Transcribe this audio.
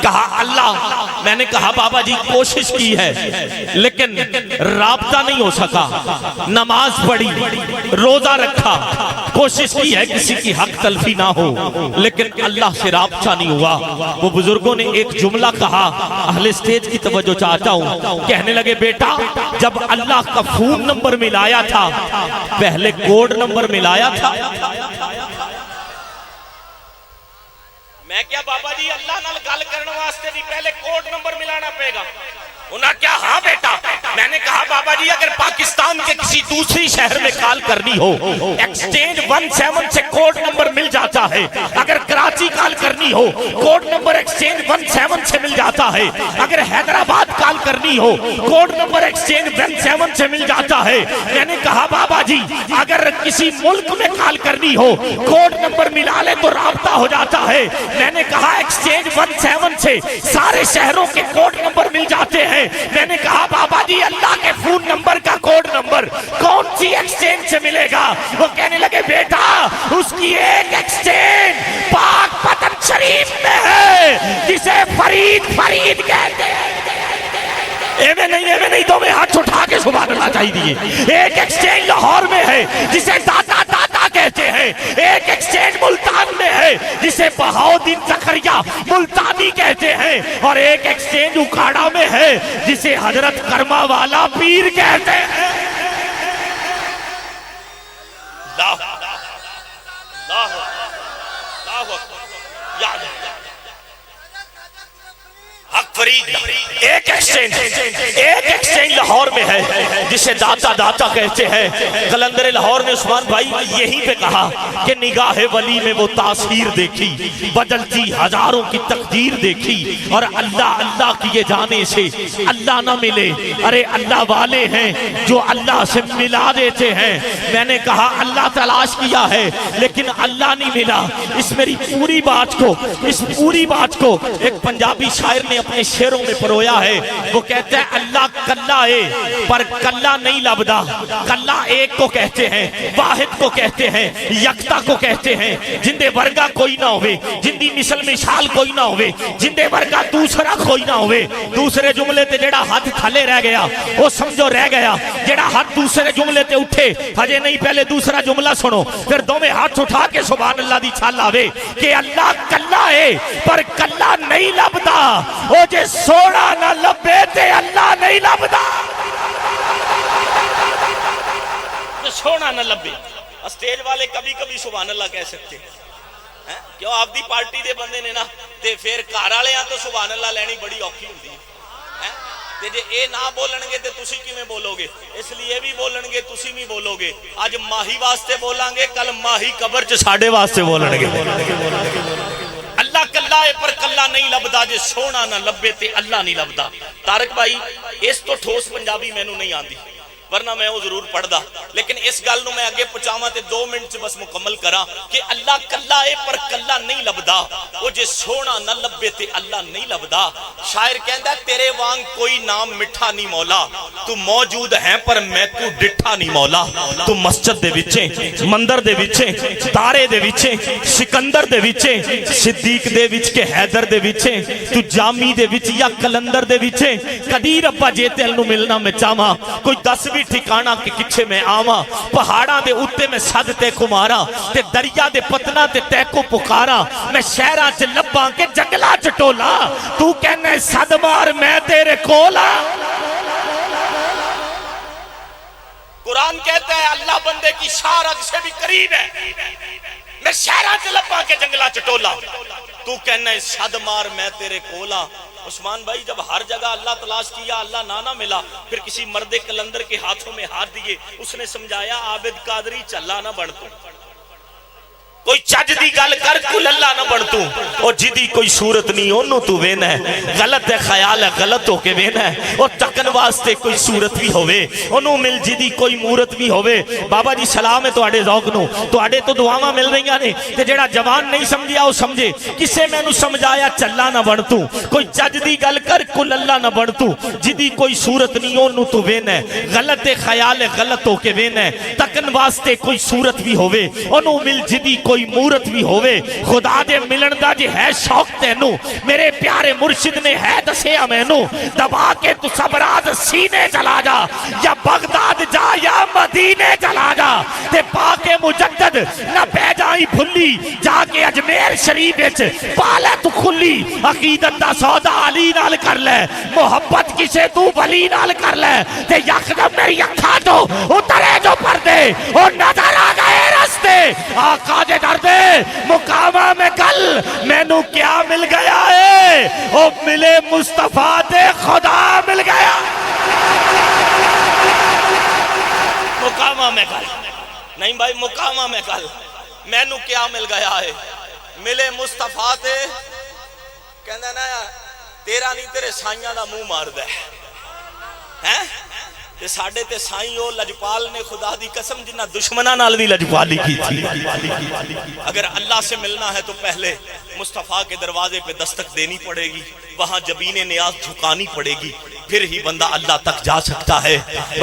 کہا اللہ، میں نے کہا بابا جی کوشش کی ہے لیکن رابطہ نہیں ہو سکا، نماز پڑھی، روزہ رکھا، کوشش کی ہے کسی کی حق تلفی نہ ہو لیکن اللہ سے رابطہ نہیں ہوا۔ وہ بزرگوں نے ایک جملہ کہا، اہل اسٹیج کی توجہ چاہتا ہوں، کہنے لگے بیٹا جب اللہ کا فون نمبر ملایا تھا پہلے کوڈ نمبر ملایا تھا۔ میں کیا بابا جی اللہ نال گل کرنے واسطے بھی پہلے کوڈ نمبر ملانا پڑے گا؟ انہاں کیا ہاں بیٹا۔ میں نے کہا بابا جی اگر پاکستان کے کسی دوسری شہر میں کال کرنی ہو ایکسچینج 17 سے کوڈ نمبر مل جاتا ہے، اگر کراچی کال کرنی ہو کوڈ نمبر ایکسچینج 17 سے مل جاتا ہے، اگر حیدرآباد کال کرنی ہو کوڈ نمبر ایکسچینج 17 سے مل جاتا ہے۔ میں نے کہا بابا جی اگر کسی ملک میں کال کرنی ہو کوڈ نمبر ملا لے تو رابطہ ہو جاتا ہے۔ میں نے کہا ایکسچینج 17 سے سارے شہروں کے کوڈ نمبر مل جاتے ہیں۔ میں نے کہا بابا جی اللہ کے فون نمبر کا کوڈ نمبر کون سی ایکسچینج سے ملے گا؟ وہ کہنے لگے بیٹا اس کی ایک ایکسچینج پاک پتن شریف میں ہے جسے فرید کہتے ہیں۔ ایویں نہیں تو میں ہاتھ اٹھا کے سبحان اللہ چاہیے۔ ایک ایکسچینج لاہور میں ہے جسے داتا کہتے ہیں، ایک ایکسچینج ملتان میں ہے جسے بہاؤدین زکریا ملتانی کہتے ہیں، اور ایک ایکسچینج اکھاڑا میں ہے جسے حضرت کرما والا پیر کہتے ہیں۔ ایک ایکسچینج لاہور میں ہے جسے داتا کہتے ہیں۔ قلندر لاہور نے عثمان بھائی یہیں پہ کہا کہ نگاہ ولی میں وہ تاثیر دیکھی، بدلتی ہزاروں کی تقدیر دیکھی، اور اللہ کیے جانے سے اللہ نہ ملے۔ ارے اللہ والے ہیں جو اللہ سے ملا دیتے ہیں۔ میں نے کہا اللہ تلاش کیا ہے لیکن اللہ نہیں ملا۔ اس میری پوری بات کو ایک پنجابی شاعر نے اپنے شعروں میں پرویا ہے۔ وہ کہتا ہے اللہ کلا ہے پر کلا نہیں لبدا۔ کلا ایک کو کہتے ہیں، واحد کو کہتے ہیں، یکتا کو کہتے ہیں۔ جندے ورگا کوئی نہ ہوئے، جندی مثل مثال کوئی نہ ہوئے، جندے ورگا دوسرا کوئی نہ ہوئے۔ دوسرے جملے تے جڑا ہاتھ تھلے رہ گیا وہ سمجھو رہ گیا، جڑا ہاتھ دوسرے جملے تے اٹھے ہجے نہیں پہلے دوسرا جملہ سنو پھر دوویں ہاتھ اٹھا کے سبحان اللہ دی چھال آوے کہ اللہ کلا ہے پر کلا نہیں لبدا۔ او جے سونا نہ لبے تے اللہ نہیں لبدا، سونا نہ لبے۔ اسٹیج والے کبھی سبحان اللہ کہہ سکتے ہیں کیوں؟ آپ دی پارٹی دے بندے نے نا تے پھر گھر والے تو سبحان اللہ لینی بڑی اوکھی ہوندی ہے۔ تے جے اے نہ بولن گے تے تسی کیویں بولو گے؟ اس لیے بھی بولن گے تسی بھی بولو گے۔ اج ماہی واسطے بولان گے، کل ماہی قبر چ ساڈے واسطے بولن گے۔ اللہ کلا ہے پر کلا نہیں لبدا، جے سونا نہ لبے تے اللہ نہیں لبدا۔ طارق بھائی اس تو ٹھوس پنجابی مینوں نہیں آندی ورنہ میں وہ ضرور پڑھ دا، لیکن اس گل نو میں اگے پہنچاواں تے 2 منٹ سے بس مکمل کراں کہ اللہ کلا ہے پر کلا نہیں لبدا، وہ جے سونا نہ لبے تے اللہ نہیں لبدا۔ شاعر کہندا تیرے وانگ کوئی نام مٹھا نہیں مولا، تو موجود ہے پر میں تو ڈٹھا نہیں مولا۔ تو مسجد دے وچے، مندر دے وچے، تارے دے وچے، سکندر دے وچے، صدیق دے وچ کے حیدر دے وچے، تو جامی دے وچ یا کلندر دے وچے، کدی ربا جے تیل نو ملنا میں چاہواں، کوئی دس بھی ٹھکانا کہ کچھے میں آواں، پہاڑاں دے اتے میں صد تے کمارا، تے دریا دے پتنا تے تے کو پکارا، میں شہراں چ لباں کے جنگلا چٹولا، تو کہنے صد مار میں تیرے کولا۔ قرآن کہتا ہے اللہ بندے کی شارق سے بھی قریب ہے، میں شہراں چ لباں کے جنگلا چٹولا، تو کہنے صد مار میں تیرے کولا۔ عثمان بھائی جب ہر جگہ اللہ تلاش کیا اللہ نہ ملا، پھر کسی مرد کلندر کے ہاتھوں میں ہاتھ دیے، اس نے سمجھایا عابد قادری چلا نہ بڑھ تو، کوئی چج دی گل کر کل اللہ نہ بڑھ تو، اور جدی کوئی صورت نہیں انہوں تو وین ہے، غلط ہے خیال ہے غلط ہو کے وین ہے، اور ٹکن واسطے کوئی صورت بھی ہوئے انہوں مل جدی کوئی مورت بھی ہوئے۔ بابا جی سلام ہے تو آڑے ذوق نو، تو آڑے تو دعاواں مل رہی ہیں کہ جڑا جوان نہیں سمجھیا وہ سمجھے، کسے میں نو سمجھایا چلا نہ بڑھ تو، کوئی چج دی گل کر کل اللہ نہ بڑھ تو، جدی کوئی صورت نہیں انہوں تو وین ہے، غلط ہے خیال ہے غلط ہو کے وین ہے، ٹکن واسطے کوئی صورت بھی ہوئے انہوں مل جدی کوئی مورت بھی ہووے خدا دے ملن دا جی ہے شوق تینو میرے پیارے مرشد نے ہے دسیا مینو دبا کے تو سبراز سینے چلا جا یا بغداد جا یا مدینے چلا جا تے پاک مجدد نہ بہ جائی بھلی جا کے اجمیر شریف وچ پالے تو کھلی عقیدت دا سودا علی نال کر لے محبت کسے تو ولی نال کر لے تے یکدم میری اکھاں تو اترے جو پردے اور نظر آ گئے رستے آقا دے دردے مقامہ میں کل میں نو کیا مل گیا ہے او ملے مصطفیٰ دے خدا مل گیا مقامہ میں کل نہیں بھائی مقامہ میں کل میں نو کیا مل گیا ہے ملے مصطفیٰ تے کہندہ نا تیرا نہیں تیرے سائیاں دا منہ مار دے ہیں تے ساڑھے تے سائیں او لجپال نے خدا دی قسم جنہ دشمنہ نال دی لجپالی کی تھی اگر اللہ سے ملنا ہے تو پہلے مصطفیٰ کے دروازے پہ دستک دینی پڑے گی وہاں جبین نیاز جھکانی پڑے گی پھر ہی بندہ اللہ تک جا سکتا ہے